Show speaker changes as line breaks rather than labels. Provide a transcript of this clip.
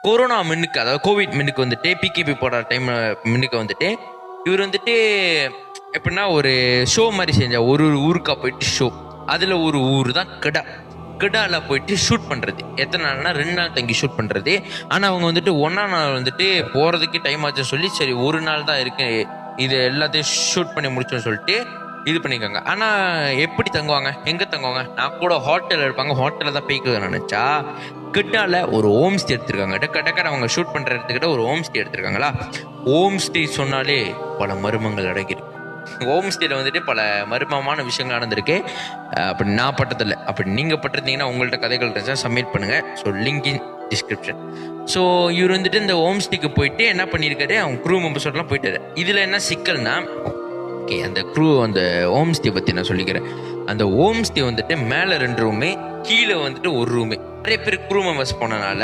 Corona மின்னுக்கு, அதாவது Covid மின்னுக்கு வந்துட்டு pKb போடுற டைம் மின்னுக்கு வந்துட்டு இவர் வந்துட்டு எப்படின்னா ஒரு ஷோ மாதிரி செஞ்ச ஒரு ஊருக்கா போயிட்டு ஷோ. அதில் ஒரு ஊர் தான் கிடால போயிட்டு ஷூட் பண்ணுறது. எத்தனை நாள்னா 2 நாள் தங்கி ஷூட் பண்ணுறது. ஆனால் அவங்க வந்துட்டு 1ஆம் நாள் வந்துட்டு போகிறதுக்கு டைம் ஆச்சுன்னு சொல்லி சரி ஒரு நாள் தான் இருக்கு, இது எல்லாத்தையும் ஷூட் பண்ணி முடிச்சோன்னு சொல்லிட்டு இது பண்ணிக்கோங்க. ஆனால் எப்படி தங்குவாங்க, எங்கே தங்குவாங்க? நான் கூட ஹோட்டலில் இருப்பாங்க, ஹோட்டலில் தான் போய்க்குவேன் நினச்சா கிட்டால ஒரு ஹோம் ஸ்டே எடுத்திருக்காங்க. டக்கட அவங்க ஷூட் பண்ணுற இடத்துக்கிட்ட ஒரு ஹோம் ஸ்டே எடுத்திருக்காங்களா. ஹோம் ஸ்டே சொன்னாலே பல மர்மங்கள் அடங்கியிருக்கு. ஹோம் ஸ்டேல வந்துட்டு பல மர்மமான விஷயங்கள் நடந்திருக்கு. அப்படி நான் பட்டதில்லை, அப்படி நீங்கள் பட்டிருந்தீங்கன்னா உங்கள்ட்ட கதைகள் இருந்துச்சா சப்மிட் பண்ணுங்கள். So link in description. So இவர் வந்துட்டு இந்த ஹோம் ஸ்டேக்கு போயிட்டு என்ன பண்ணியிருக்காரு, அவங்க க்ரூ மெம்பர்ஸோடலாம் போயிட்டாரு. இதில் என்ன சிக்கல்னா, ஓகே அந்த அந்த ஹோம் ஸ்டே பற்றி நான் சொல்லிக்கிறேன். அந்த ஹோம் ஸ்டே வந்துட்டு மேலே 2 ரூமு, கீழே வந்துட்டு ஒரு ரூமு. நிறைய பேர் க்ரூ மெம்பர்ஸ் போனனால